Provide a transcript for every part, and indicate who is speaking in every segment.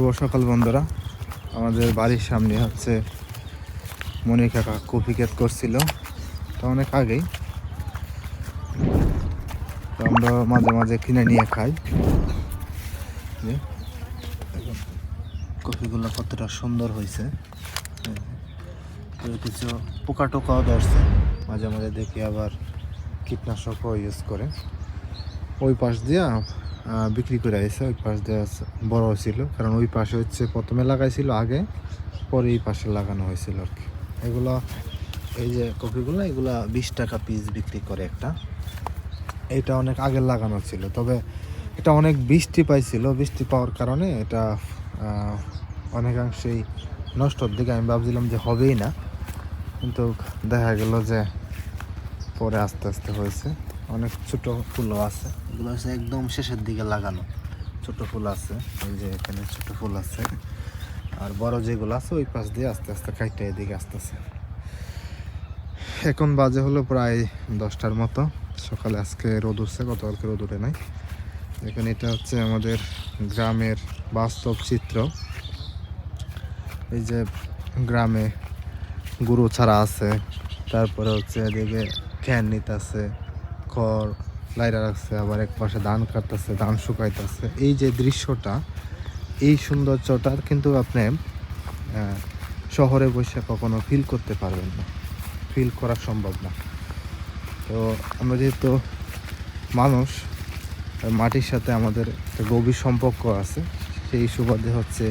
Speaker 1: শুভ সকাল বন্ধুরা। আমাদের বাড়ির সামনে হচ্ছে মনি কাকা কফি ক্ষেত করছিল, তো অনেক আগেই। তো আমরা মাঝে মাঝে কিনে নিয়ে খাই। কফিগুলো কতটা সুন্দর হয়েছে, কিছু পোকা টোকাও ধরছে মাঝে মাঝে দেখি, আবার কীটনাশকও ইউজ করে। ওই পাশ দিয়া বিক্রি করে আসছে, ওই পাশ দিয়ে বড় ছিল, কারণ ওই পাশে হচ্ছে প্রথমে লাগাইছিল আগে, পরে এই পাশে লাগানো হয়েছিল আর কি। এগুলো এই যে কফিগুলো, এগুলা 20 টাকা পিস বিক্রি করে একটা। এটা অনেক আগে লাগানো ছিল, তবে এটা অনেক বৃষ্টি পাইছিল, বৃষ্টি পাওয়ার কারণে এটা অনেকাংশেই নষ্টর দিকে। আমি ভাবছিলাম যে হবেই না, কিন্তু দেখা গেল যে পরে আস্তে আস্তে হয়েছে। অনেক ছোট ফুলও আছে, এগুলো হচ্ছে একদম শেষের দিকে লাগানো। ছোট ফুল আছে, এই যে এখানে ছোট ফুল আছে, আর বড় যেগুলো আছে ওই পাশ দিয়ে আস্তে আস্তে কাইটে এদিকে আসতেছে। এখন বাজে হলো প্রায় 10টার মতো সকালে। আজকে রোদ উঠছে, গতকালকে রোদ উঠে নাই। এখন এটা হচ্ছে আমাদের গ্রামের বাস্তব চিত্র। এই যে গ্রামে গরু ছাড়া আছে, তারপরে হচ্ছে এদিকে খ্যান নিতেছে, খড় লাইরা রাখছে, আবার এক পাশে ধান কাটতেছে, ধান শুকাইতেছে। এই যে দৃশ্যটা, এই সৌন্দর্যটা কিন্তু আপনি শহরে বসে কখনো ফিল করতে পারবেন না, ফিল করা সম্ভব না। তো আমরা যেহেতু মানুষ, মাটির সাথে আমাদের একটা গভীর সম্পর্ক আছে, সেই সুবাদে হচ্ছে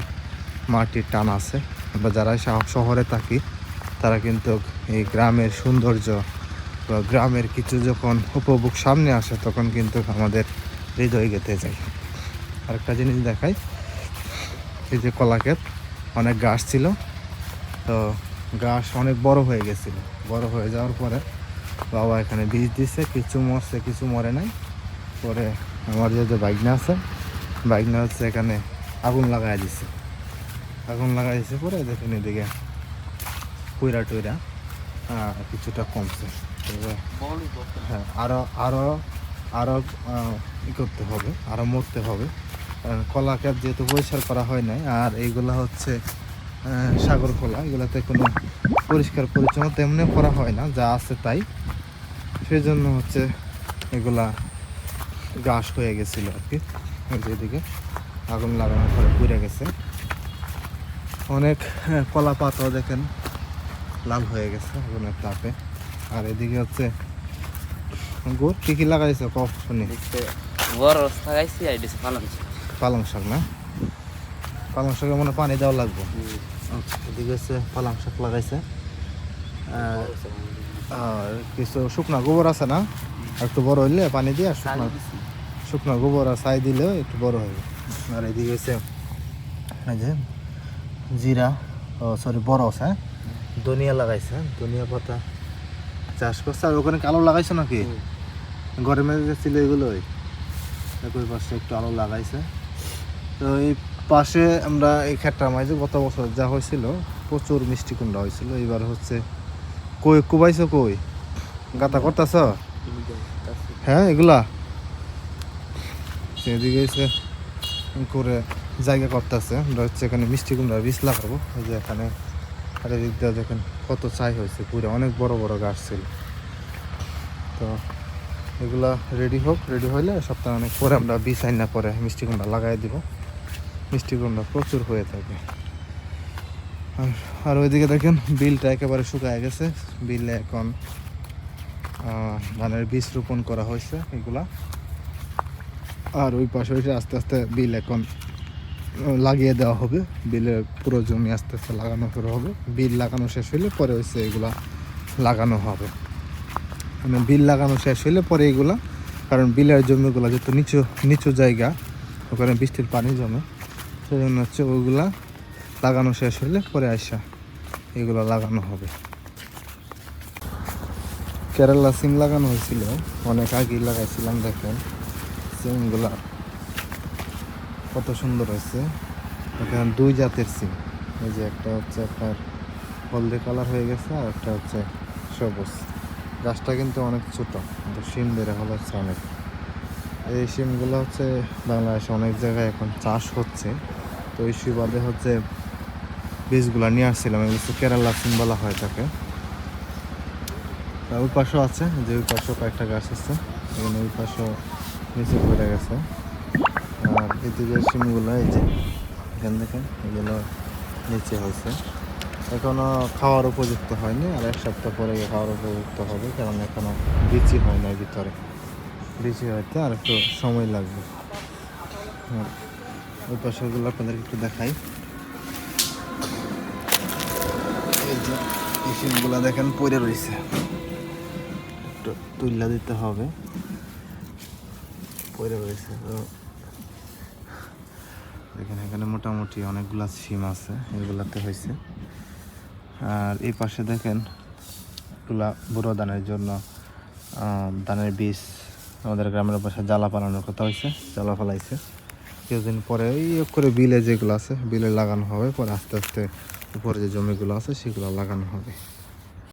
Speaker 1: মাটির টান আছে। আমরা যারা শহরে থাকি তারা কিন্তু এই গ্রামের সৌন্দর্য বা গ্রামের কিছু যখন উপভোগ সামনে আসে, তখন কিন্তু আমাদের হৃদয় গেঁথে যায়। আরেকটা জিনিস দেখাই, এই যে কলা ক্ষেত, অনেক গাছ ছিল, তো গাছ অনেক বড় হয়ে গেছিল। বড় হয়ে যাওয়ার পরে বাবা এখানে বীজ দিচ্ছে, কিছু মরছে কিছু মরে নাই। পরে আমার যেহেতু বাইকনা আছে, বাইকনা হচ্ছে এখানে আগুন লাগাই দিছে। আগুন লাগাই দিছে পরে দেখুন এদিকে কুইরা টুইরা কিছুটা কমছে। হ্যাঁ, আরো আরো আরো ই করতে হবে, আরো মরতে হবে, কারণ কলা ক্ষেত যেহেতু পরিষ্কার করা হয় নাই। আর এইগুলা হচ্ছে সাগর কলা, এগুলাতে কোনো পরিষ্কার পরিচ্ছন্ন তেমনি করা হয় না, যা আছে তাই। সেই জন্য হচ্ছে এগুলা ঘাস হয়ে গেছিল আর কি। যেদিকে আগুন লাগানোর পরে পুড়ে গেছে, অনেক কলা পাতাও দেখেন লাল হয়ে গেছে আগুনের তাপে। আর এদিকে হচ্ছে গুড় কি কি লাগাইছে কফ শুনি। পালং শাক না, পালং শাকে মনে পানি দেওয়া লাগবে। এদিকে হচ্ছে পালং শাক লাগাইছে, আর কিছু শুকনা গোবর আছে না, একটু বড় হইলে পানি দিয়ে শুকনো গোবর আর ছাই দিলে একটু বড় হবে। আর এদিকে হচ্ছে এই যে জিরা, সরি বরস, হ্যাঁ, ধনিয়া লাগাইছে, ধনিয়া পাতা চাষ করছে। আর ওখানে আলু লাগাইছে নাকি, গরমে যে ছিল এগুলোই, একই পাশে একটু আলু লাগাইছে। তো এই পাশে আমরা এই ক্ষেতটার মাঝে গত বছর যা হয়েছিল, প্রচুর মিষ্টি কুমড়া হয়েছিল। এবার হচ্ছে কই কুবাইছো, কই গাতা করতেছ, হ্যাঁ এগুলা সেদিকে এসে করে জায়গা করতেছে। আমরা হচ্ছে এখানে মিষ্টি কুমড়ার বীজ লাগাবো। এই যে এখানে আর এদিক দিয়ে দেখেন কত ছাই হয়েছে, পুরো অনেক বড় বড় গাছ ছিল। তো এগুলা রেডি হোক, রেডি হইলে সপ্তাহ অনেক পরে আমরা বীজ আইনা পরে মিষ্টি কুমড়া লাগাই দিব। মিষ্টি কুমড়া প্রচুর হয়ে থাকে। আর ওইদিকে দেখেন বিলটা একেবারে শুকায় গেছে, বিলে এখন ধানের বীজ রোপণ করা হয়েছে এগুলা। আর ওই পাশে আস্তে আস্তে বিল এখন লাগিয়ে দেওয়া হবে, বিলের পুরো জমি আস্তে আস্তে লাগানো শুরু হবে। বিল লাগানো শেষ হইলে পরে হচ্ছে এগুলা লাগানো হবে, মানে বিল লাগানো শেষ হইলে পরে এগুলা, কারণ বিলের জমিগুলো যেহেতু নিচু নিচু জায়গা, ওখানে বৃষ্টির পানি জমে, সেই জন্য হচ্ছে ওইগুলা লাগানো শেষ হইলে পরে আসা এগুলো লাগানো হবে। কেরালা সিম লাগানো হয়েছিল, অনেক আগেই লাগাইছিলাম। দেখেন সিমগুলা কত সুন্দর হয়েছে। এখানে দুই জাতের সিম, এই যে একটা হচ্ছে আপনার হলদে কালার হয়ে গেছে, আর একটা হচ্ছে সবুজ। গাছটা কিন্তু অনেক ছোট, কিন্তু সিম বেড়ে হলো হচ্ছে অনেক। এই সিমগুলো হচ্ছে বাংলাদেশে অনেক জায়গায় এখন চাষ হচ্ছে, তো ওই সুবাদে হচ্ছে বীজগুলো নিয়ে আসছিলাম। এগুলো হচ্ছে কেরালা সিম বলা হয় তাকে। ওই পাশেও আছে, যে ওই পাশেও কয়েকটা গাছ আছে, এখানে ওই পাশেও নিচে পড়ে গেছে। আর এদিকে সিমগুলো এই যে এখান দেখেন এগুলো নিচে হয়েছে, এখনো খাওয়ার উপযুক্ত হয়নি, আর এক সপ্তাহ পরে খাওয়ার উপযুক্ত হবে, কারণ এখনো বিচি হয় না ভিতরে, বিচি হইতে আর একটু সময় লাগবে। ওই পাশেগুলো আপনাদেরকে একটু দেখাই। এই যে এই সিমগুলো দেখেন পড়ে রয়েছে, একটু তুইলা দিতে হবে, পড়ে রয়েছে। তো দেখেন এখানে মোটামুটি অনেকগুলা সিম আছে, এগুলাতে হয়েছে। আর এই পাশে দেখেন এগুলা বুড়ো ধানের জন্য ধানের বীজ আমাদের গ্রামের পাশে জ্বালা পালানোর কথা হয়েছে, জ্বালা ফেলাইছে। কিছুদিন পরে এই করে বিলে যেগুলো আছে বিলে লাগানো হবে, পরে আস্তে আস্তে উপরে যে জমিগুলো আছে সেগুলো লাগানো হবে।